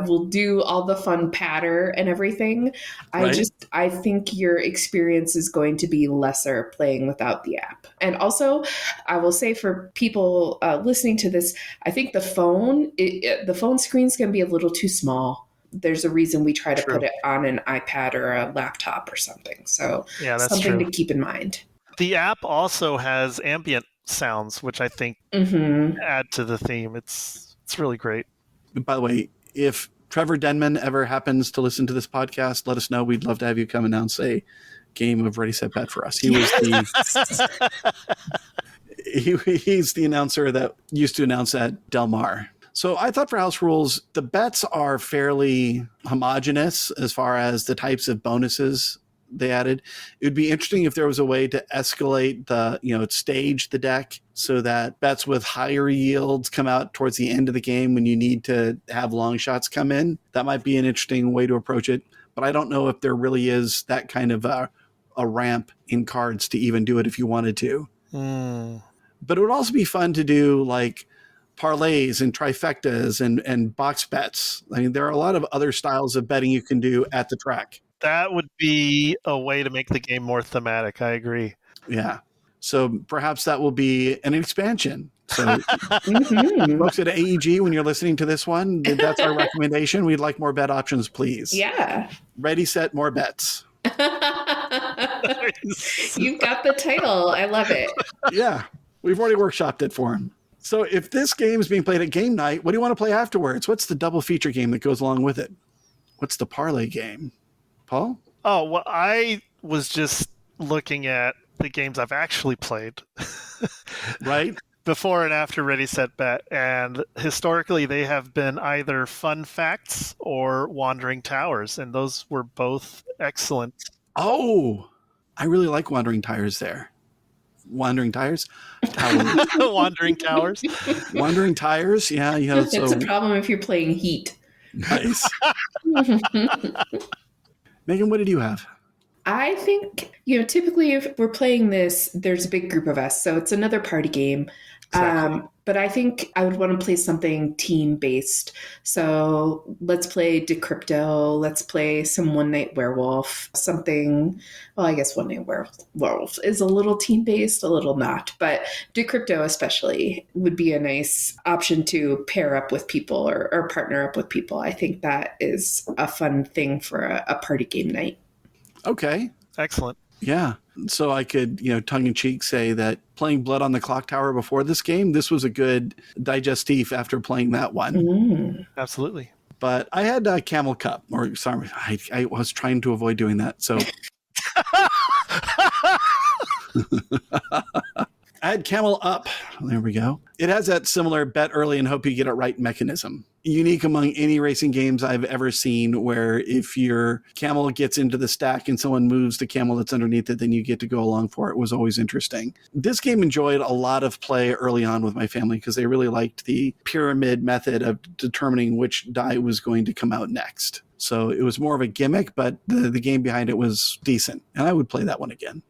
will do all the fun patter and everything, Right? I think your experience is going to be lesser playing without the app. And also, I will say for people listening to this, I think the phone screen's going to be a little too small. There's a reason we try to True. put it on an iPad or a laptop or something. So Yeah, that's something true. to keep in mind. The app also has ambient sounds, which I think add to the theme. It's really great. By the way, if Trevor Denman ever happens to listen to this podcast, let us know. We'd love to have you come announce a game of Ready, Set, Bet for us. He was he's the announcer that used to announce at Del Mar. So I thought for House Rules, the bets are fairly homogenous as far as the types of bonuses they added. It would be interesting if there was a way to escalate stage the deck so that bets with higher yields come out towards the end of the game when you need to have long shots come in. That might be an interesting way to approach it. But I don't know if there really is that kind of a ramp in cards to even do it if you wanted to. But it would also be fun to do like parlays and trifectas and box bets. I mean, there are a lot of other styles of betting you can do at the track. That would be a way to make the game more thematic. I agree. Yeah. So perhaps that will be an expansion. So folks at AEG, when you're listening to this one, that's our recommendation. We'd like more bet options, please. Yeah. Ready, set, more bets. You've got the title. I love it. Yeah. We've already workshopped it for him. So if this game is being played at game night, what do you want to play afterwards? What's the double feature game that goes along with it? What's the parlay game? Paul? Oh, well, I was just looking at the games I've actually played. Right? Before and after Ready, Set, Bet. And historically, they have been either Fun Facts or Wandering Towers. And those were both excellent. Oh, I really like Wandering Tires there. Wandering Tires? Towers. Wandering Towers. Wandering Tires? Yeah. It's a problem if you're playing Heat. Nice. Megan, what did you have? I think, typically if we're playing this, there's a big group of us. So it's another party game. Exactly. But I think I would want to play something team-based. So let's play Decrypto. Let's play some One Night Werewolf. Something, well, I guess One Night Werewolf is a little team-based, a little not. But Decrypto especially would be a nice option to pair up with people or partner up with people. I think that is a fun thing for a party game night. Okay. Excellent. Yeah. So I could, tongue-in-cheek say that playing Blood on the Clock Tower before this game, this was a good digestif after playing that one. Absolutely. But I had Camel Cup, or sorry, I was trying to avoid doing that. So I had Camel Up. There we go. It has that similar bet early and hope you get it right mechanism. Unique among any racing games I've ever seen, where if your camel gets into the stack and someone moves the camel that's underneath it, then you get to go along for it. It was always interesting. This game enjoyed a lot of play early on with my family because they really liked the pyramid method of determining which die was going to come out next. So it was more of a gimmick, but the game behind it was decent. And I would play that one again.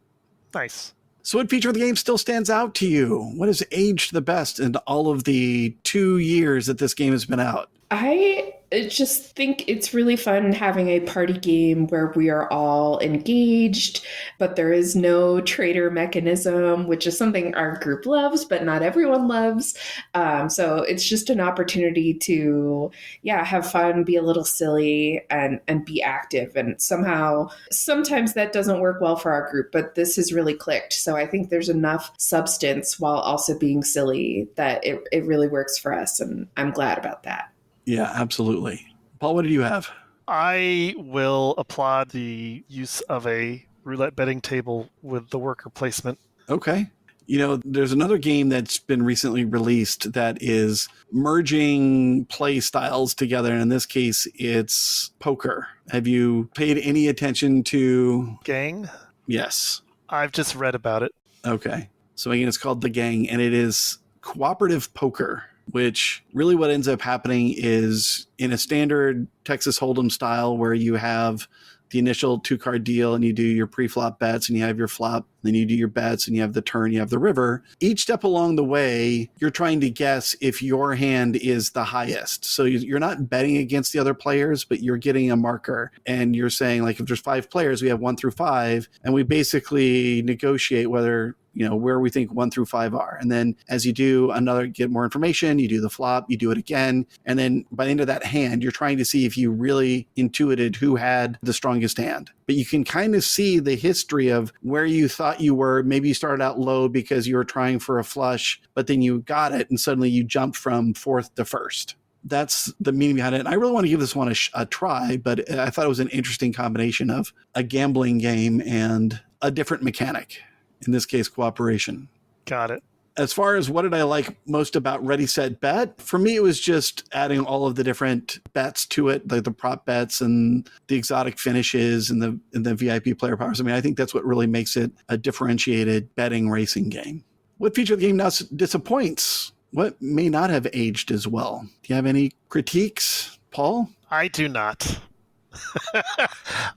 Nice. So what feature of the game still stands out to you? What has aged the best in all of the 2 years that this game has been out? I just think it's really fun having a party game where we are all engaged, but there is no traitor mechanism, which is something our group loves, but not everyone loves. So it's just an opportunity to, have fun, be a little silly, and be active. And sometimes that doesn't work well for our group, but this has really clicked. So I think there's enough substance while also being silly that it really works for us. And I'm glad about that. Yeah, absolutely. Paul, what did you have? I will applaud the use of a roulette betting table with the worker placement. Okay. There's another game that's been recently released that is merging play styles together. And in this case, it's poker. Have you paid any attention to... Gang? Yes. I've just read about it. Okay. So again, it's called The Gang, and it is cooperative poker, which really what ends up happening is in a standard Texas Hold'em style where you have the initial 2-card deal and you do your pre-flop bets and you have your flop then you do your bets, and you have the turn, you have the river. Each step along the way, you're trying to guess if your hand is the highest. So you're not betting against the other players, but you're getting a marker, and you're saying, like, if there's 5 players, we have 1 through 5, and we basically negotiate whether, where we think 1 through 5 are. And then as you do get more information, you do the flop, you do it again. And then by the end of that hand, you're trying to see if you really intuited who had the strongest hand. But you can kind of see the history of where you thought you were. Maybe you started out low because you were trying for a flush, but then you got it and suddenly you jumped from 4th to 1st. That's the meaning behind it. And I really want to give this one a try, but I thought it was an interesting combination of a gambling game and a different mechanic. In this case, cooperation. Got it. As far as what did I like most about Ready, Set, Bet, for me, it was just adding all of the different bets to it, like the prop bets and the exotic finishes and the VIP player powers. I mean, I think that's what really makes it a differentiated betting racing game. What feature of the game now disappoints? What may not have aged as well? Do you have any critiques, Paul? I do not.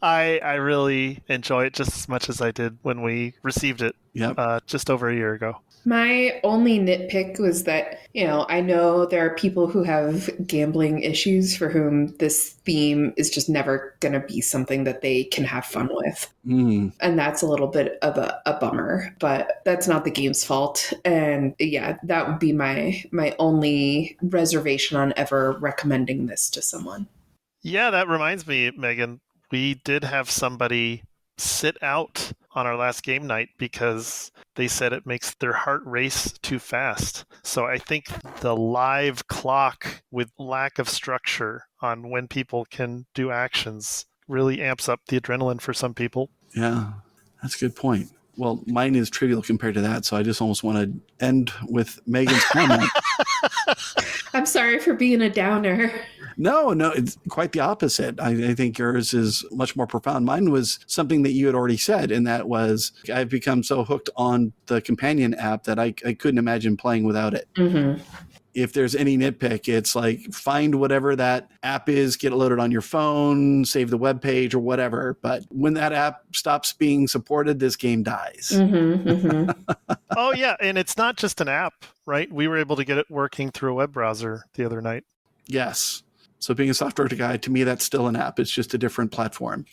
I really enjoy it just as much as I did when we received it just over a year ago. My only nitpick was that, I know there are people who have gambling issues for whom this theme is just never going to be something that they can have fun with. And that's a little bit of a bummer, but that's not the game's fault. And yeah, that would be my only reservation on ever recommending this to someone. Yeah, that reminds me, Megan, we did have somebody sit out on our last game night because they said it makes their heart race too fast. So I think the live clock with lack of structure on when people can do actions really amps up the adrenaline for some people. Yeah, that's a good point. Well, mine is trivial compared to that, so I just almost want to end with Megan's comment. I'm sorry for being a downer. No, it's quite the opposite. I think yours is much more profound. Mine was something that you had already said, and that was I've become so hooked on the companion app that I couldn't imagine playing without it. Mm-hmm. If there's any nitpick, it's like find whatever that app is, get it loaded on your phone, save the web page or whatever. But when that app stops being supported, this game dies. Mm-hmm, mm-hmm. Oh, yeah. And it's not just an app, right? We were able to get it working through a web browser the other night. Yes. So being a software guy, to me, that's still an app. It's just a different platform.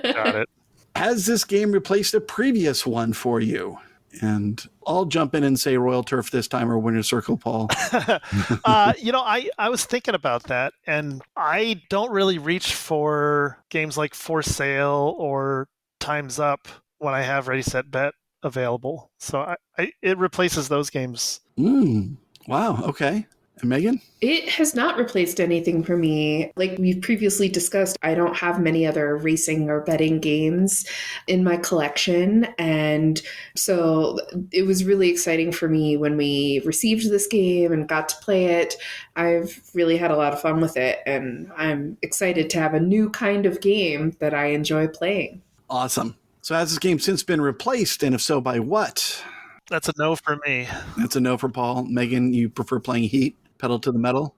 Got it. Has this game replaced a previous one for you? And I'll jump in and say Royal Turf this time or Winner's Circle, Paul. I was thinking about that, and I don't really reach for games like For Sale or Time's Up when I have Ready, Set, Bet available. So it replaces those games. Wow. Okay. And Megan? It has not replaced anything for me. Like we've previously discussed, I don't have many other racing or betting games in my collection. And so it was really exciting for me when we received this game and got to play it. I've really had a lot of fun with it. And I'm excited to have a new kind of game that I enjoy playing. Awesome. So has this game since been replaced? And if so, by what? That's a no for me. That's a no for Paul. Megan, you prefer playing Heat? Pedal to the metal?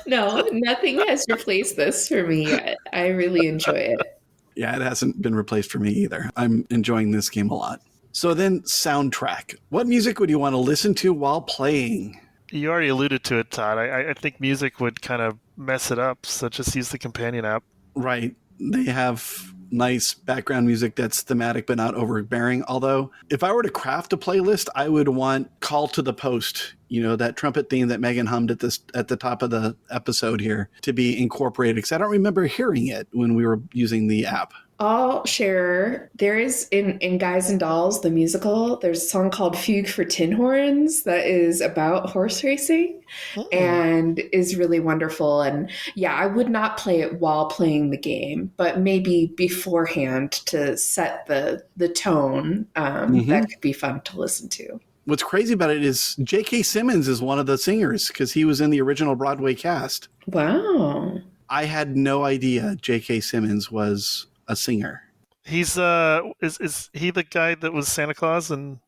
No, nothing has replaced this for me yet. I really enjoy it. Yeah, it hasn't been replaced for me either. I'm enjoying this game a lot. So then, soundtrack. What music would you want to listen to while playing? You already alluded to it, Todd. I think music would kind of mess it up, so just use the companion app. Right. They have nice background music that's thematic but not overbearing. Although, if I were to craft a playlist, I would want Call to the Post, that trumpet theme that Megan hummed at the top of the episode here, to be incorporated, because I don't remember hearing it when we were using the app. I'll share. There is in Guys and Dolls, the musical, there's a song called Fugue for Tin Horns that is about horse racing and is really wonderful. And yeah, I would not play it while playing the game, but maybe beforehand to set the tone. That could be fun to listen to. What's crazy about it is J.K. Simmons is one of the singers because he was in the original Broadway cast. Wow. I had no idea J.K. Simmons was a singer. He's is he the guy that was Santa Claus in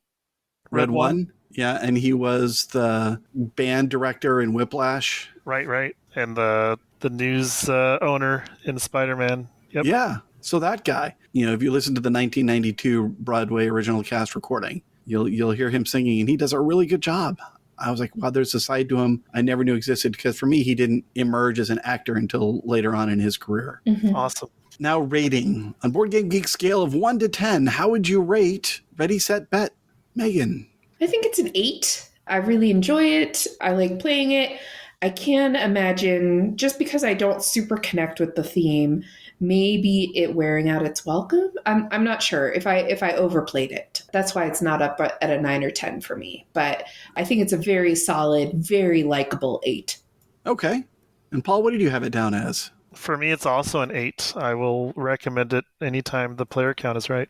Red One? Yeah, and he was the band director in Whiplash. Right. And the news owner in Spider-Man. Yep. Yeah. So that guy, if you listen to the 1992 Broadway original cast recording, you'll hear him singing, and he does a really good job. I was like, wow, there's a side to him I never knew existed, because for me, he didn't emerge as an actor until later on in his career. Mm-hmm. Awesome. Now, rating. On Board Game Geek scale of 1 to 10, how would you rate Ready, Set, Bet? Megan? I think it's an 8. I really enjoy it. I like playing it. I can imagine, just because I don't super connect with the theme, maybe it wearing out its welcome. I'm not sure if I overplayed it. That's why it's not up at a 9 or 10 for me. But I think it's a very solid, very likable 8. Okay. And Paul, what did you have it down as? For me, it's also an 8. I will recommend it anytime the player count is right.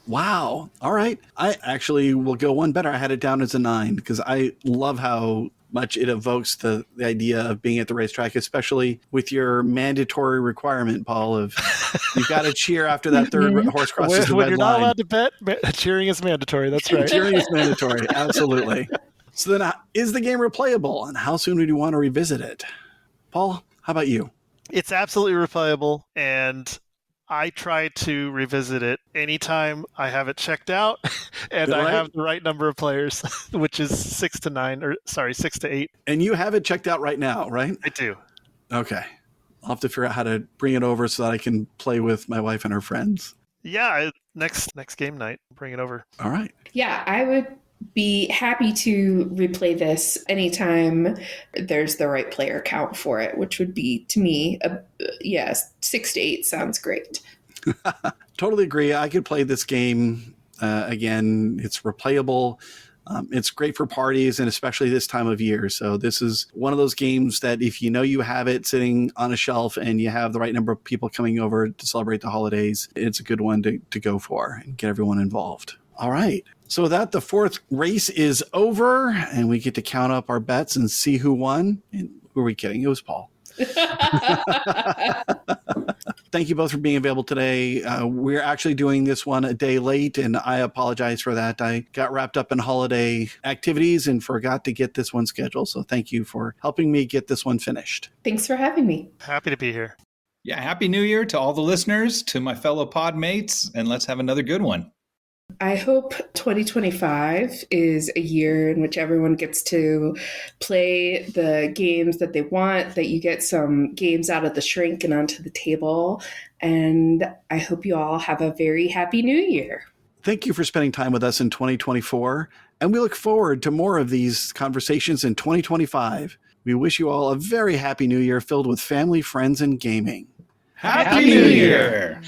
Wow. All right. I actually will go one better. I had it down as a 9 because I love how much it evokes the idea of being at the racetrack, especially with your mandatory requirement, Paul, of you've got to cheer after that third horse crosses the When red you're line. not allowed to bet, cheering is mandatory. That's right. Cheering is mandatory. Absolutely. So then, is the game replayable, and how soon would you want to revisit it? Paul, how about you? It's absolutely replayable, and I try to revisit it anytime I have it checked out and I have the right number of players, which is 6 to 8. And you have it checked out right now, right? I do. Okay. I'll have to figure out how to bring it over so that I can play with my wife and her friends. Yeah, next game night, bring it over. All right. Yeah, I would be happy to replay this anytime there's the right player count for it, which would be, to me, 6 to 8 sounds great. Totally agree. I could play this game again. It's replayable. It's great for parties, and especially this time of year. So this is one of those games that if you know you have it sitting on a shelf and you have the right number of people coming over to celebrate the holidays, it's a good one to go for and get everyone involved. All right. So with that, the fourth race is over, and we get to count up our bets and see who won. And who are we kidding? It was Paul. Thank you both for being available today. We're actually doing this one a day late, and I apologize for that. I got wrapped up in holiday activities and forgot to get this one scheduled. So thank you for helping me get this one finished. Thanks for having me. Happy to be here. Yeah, Happy New Year to all the listeners, to my fellow pod mates, and let's have another good one. I hope 2025 is a year in which everyone gets to play the games that they want, that you get some games out of the shrink and onto the table. And I hope you all have a very happy new year. Thank you for spending time with us in 2024. And we look forward to more of these conversations in 2025. We wish you all a very happy new year filled with family, friends, and gaming. Happy New Year!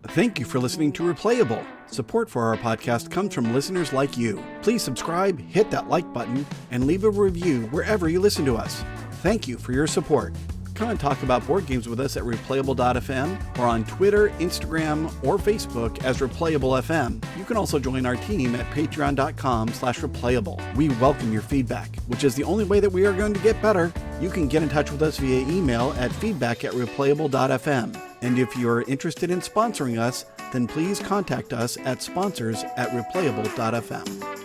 Thank you for listening to Replayable. Support for our podcast comes from listeners like you. Please subscribe, hit that like button, and leave a review wherever you listen to us. Thank you for your support. Come and talk about board games with us at replayable.fm or on Twitter, Instagram, or Facebook as ReplayableFM. You can also join our team at patreon.com/replayable. We welcome your feedback, which is the only way that we are going to get better. You can get in touch with us via email at feedback@replayable.fm. And if you're interested in sponsoring us, then please contact us at sponsors@replayable.fm.